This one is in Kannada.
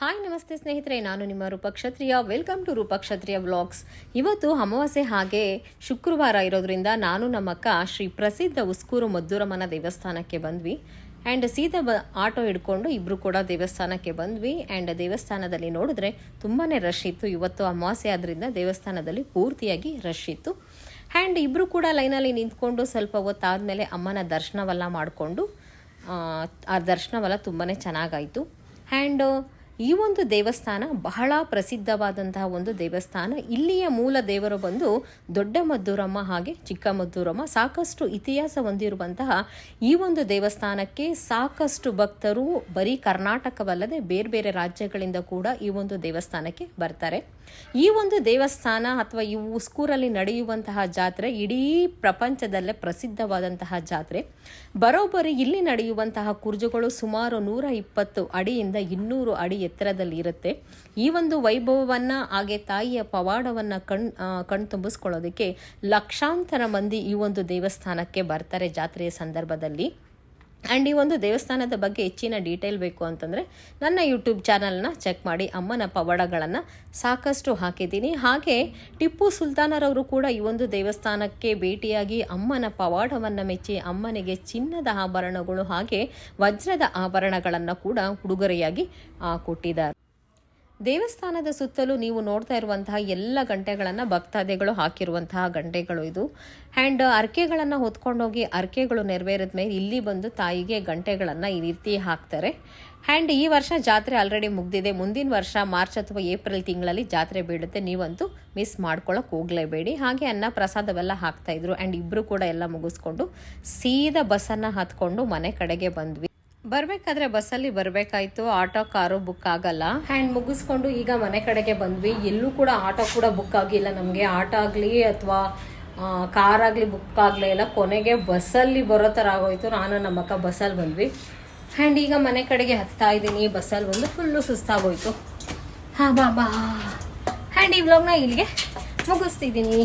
ಹಾಯ್ ನಮಸ್ತೆ ಸ್ನೇಹಿತರೆ, ನಾನು ನಿಮ್ಮ Roopa Kshatriya. Welcome to Roopa Kshatriya vlogs. ಇವತ್ತು ಅಮಾವಾಸ್ಯೆ ಹಾಗೆ ಶುಕ್ರವಾರ ಇರೋದ್ರಿಂದ ನಾನು ನಮ್ಮಕ್ಕ ಶ್ರೀ ಪ್ರಸಿದ್ಧ ಉಸ್ಕೂರು ಮದ್ದೂರಮ್ಮನ ದೇವಸ್ಥಾನಕ್ಕೆ ಬಂದ್ವಿ. ಆ್ಯಂಡ್ ಸೀದಾ ಆಟೋ ಹಿಡ್ಕೊಂಡು ಇಬ್ಬರು ಕೂಡ ದೇವಸ್ಥಾನಕ್ಕೆ ಬಂದ್ವಿ. ಆ್ಯಂಡ್ ದೇವಸ್ಥಾನದಲ್ಲಿ ನೋಡಿದ್ರೆ ತುಂಬಾ ರಶ್ ಇತ್ತು. ಇವತ್ತು ಅಮಾವಾಸ್ಯೆ ಆದ್ರಿಂದ ದೇವಸ್ಥಾನದಲ್ಲಿ ಪೂರ್ತಿಯಾಗಿ ರಶ್ ಇತ್ತು. ಆ್ಯಂಡ್ ಇಬ್ಬರು ಕೂಡ ಲೈನಲ್ಲಿ ನಿಂತ್ಕೊಂಡು ಸ್ವಲ್ಪ ಹೊತ್ತಾದಮೇಲೆ ಅಮ್ಮನ ದರ್ಶನವೆಲ್ಲ ಮಾಡಿಕೊಂಡು ಆ ದರ್ಶನವೆಲ್ಲ ತುಂಬಾ ಚೆನ್ನಾಗಾಯಿತು. ಆ್ಯಂಡ್ ಈ ಒಂದು ದೇವಸ್ಥಾನ ಬಹಳ ಪ್ರಸಿದ್ಧವಾದಂತಹ ಒಂದು ದೇವಸ್ಥಾನ. ಇಲ್ಲಿಯ ಮೂಲ ದೇವರು ಬಂದು ದೊಡ್ಡ ಮದ್ದೂರಮ್ಮ ಹಾಗೆ ಚಿಕ್ಕ ಮದ್ದೂರಮ್ಮ. ಸಾಕಷ್ಟು ಇತಿಹಾಸ ಹೊಂದಿರುವಂತಹ ಈ ಒಂದು ದೇವಸ್ಥಾನಕ್ಕೆ ಸಾಕಷ್ಟು ಭಕ್ತರು ಬರೀ ಕರ್ನಾಟಕವಲ್ಲದೆ ಬೇರೆ ಬೇರೆ ರಾಜ್ಯಗಳಿಂದ ಕೂಡ ಈ ಒಂದು ದೇವಸ್ಥಾನಕ್ಕೆ ಬರ್ತಾರೆ. ಈ ಒಂದು ದೇವಸ್ಥಾನ ಅಥವಾ ಈ ಉಸ್ಕೂರಲ್ಲಿ ನಡೆಯುವಂತಹ ಜಾತ್ರೆ ಇಡೀ ಪ್ರಪಂಚದಲ್ಲೇ ಪ್ರಸಿದ್ಧವಾದಂತಹ ಜಾತ್ರೆ. ಬರೋಬ್ಬರಿ ಇಲ್ಲಿ ನಡೆಯುವಂತಹ ಕುರ್ಜುಗಳು ಸುಮಾರು 120 ಅಡಿಯಿಂದ 200 ಅಡಿ ಎತ್ತರದಲ್ಲಿ ಇರುತ್ತೆ. ಈ ಒಂದು ವೈಭವವನ್ನು ಹಾಗೆ ತಾಯಿಯ ಪವಾಡವನ್ನು ಕಣ್ತುಂಬಿಸ್ಕೊಳ್ಳೋದಕ್ಕೆ ಲಕ್ಷಾಂತರ ಮಂದಿ ಈ ಒಂದು ದೇವಸ್ಥಾನಕ್ಕೆ ಬರ್ತಾರೆ ಜಾತ್ರೆಯ ಸಂದರ್ಭದಲ್ಲಿ. ಆ್ಯಂಡ್ ಈ ಒಂದು ದೇವಸ್ಥಾನದ ಬಗ್ಗೆ ಹೆಚ್ಚಿನ ಡೀಟೇಲ್ ಬೇಕು ಅಂತಂದರೆ ನನ್ನ ಯೂಟ್ಯೂಬ್ ಚಾನಲ್ನ ಚೆಕ್ ಮಾಡಿ. ಅಮ್ಮನ ಪವಾಡಗಳನ್ನು ಸಾಕಷ್ಟು ಹಾಕಿದ್ದೀನಿ. ಹಾಗೆ ಟಿಪ್ಪು ಸುಲ್ತಾನರವರು ಕೂಡ ಈ ಒಂದು ದೇವಸ್ಥಾನಕ್ಕೆ ಭೇಟಿಯಾಗಿ ಅಮ್ಮನ ಪವಾಡವನ್ನು ಮೆಚ್ಚಿ ಅಮ್ಮನಿಗೆ ಚಿನ್ನದ ಆಭರಣಗಳು ಹಾಗೆ ವಜ್ರದ ಆಭರಣಗಳನ್ನು ಕೂಡ ಉಡುಗೊರೆಯಾಗಿ ಕೊಟ್ಟಿದ್ದಾರೆ. ದೇವಸ್ಥಾನದ ಸುತ್ತಲೂ ನೀವು ನೋಡ್ತಾ ಇರುವಂತಹ ಎಲ್ಲ ಗಂಟೆಗಳನ್ನು ಭಕ್ತಾದಿಗಳು ಹಾಕಿರುವಂತಹ ಗಂಟೆಗಳು ಇದು. ಆ್ಯಂಡ್ ಅರ್ಕೆಗಳನ್ನು ಹೊತ್ಕೊಂಡೋಗಿ ಅರ್ಕೆಗಳು ನೆರವೇರಿದ ಮೇಲೆ ಇಲ್ಲಿ ಬಂದು ತಾಯಿಗೆ ಗಂಟೆಗಳನ್ನು ಈ ರೀತಿ ಹಾಕ್ತಾರೆ. ಆ್ಯಂಡ್ ಈ ವರ್ಷ ಜಾತ್ರೆ ಆಲ್ರೆಡಿ ಮುಗ್ದಿದೆ. ಮುಂದಿನ ವರ್ಷ ಮಾರ್ಚ್ ಅಥವಾ ಏಪ್ರಿಲ್ ತಿಂಗಳಲ್ಲಿ ಜಾತ್ರೆ ಬೀಳುತ್ತೆ. ನೀವಂತೂ ಮಿಸ್ ಮಾಡ್ಕೊಳ್ಳೋಕೆ ಹೋಗಲೇಬೇಡಿ. ಹಾಗೆ ಅನ್ನ ಪ್ರಸಾದವೆಲ್ಲ ಹಾಕ್ತಾಯಿದ್ರು. ಆ್ಯಂಡ್ ಇಬ್ಬರು ಕೂಡ ಎಲ್ಲ ಮುಗಿಸ್ಕೊಂಡು ಸೀದಾ ಬಸ್ಸನ್ನು ಹತ್ಕೊಂಡು ಮನೆ ಕಡೆಗೆ ಬಂದ್ವಿ. ಬರಬೇಕಾದ್ರೆ ಬಸ್ಸಲ್ಲಿ ಬರಬೇಕಾಯ್ತು, ಆಟೋ ಕಾರು ಬುಕ್ ಆಗಲ್ಲ. ಆ್ಯಂಡ್ ಮುಗಿಸ್ಕೊಂಡು ಈಗ ಮನೆ ಕಡೆಗೆ ಬಂದ್ವಿ. ಎಲ್ಲೂ ಕೂಡ ಆಟೋ ಕೂಡ ಬುಕ್ ಆಗಿಲ್ಲ ನಮಗೆ. ಆಟೋ ಆಗಲಿ ಅಥವಾ ಕಾರ್ ಆಗಲಿ ಬುಕ್ ಆಗಲೇ ಇಲ್ಲ. ಕೊನೆಗೆ ಬಸ್ಸಲ್ಲಿ ಬರೋ ಥರ ಆಗೋಯ್ತು. ನಾನು ನಮ್ಮಕ್ಕ ಬಸ್ಸಲ್ಲಿ ಬಂದ್ವಿ. ಆ್ಯಂಡ್ ಈಗ ಮನೆ ಕಡೆಗೆ ಹತ್ತಾ ಇದ್ದೀನಿ. ಬಸ್ಸಲ್ಲಿ ಬಂದು ಫುಲ್ಲು ಸುಸ್ತಾಗೋಯ್ತು. ಬಾ. ಆ್ಯಂಡ್ ಈ ವ್ಲಾಗ್ನ ಇಲ್ಲಿಗೆ ಮುಗಿಸ್ತಿದ್ದೀನಿ.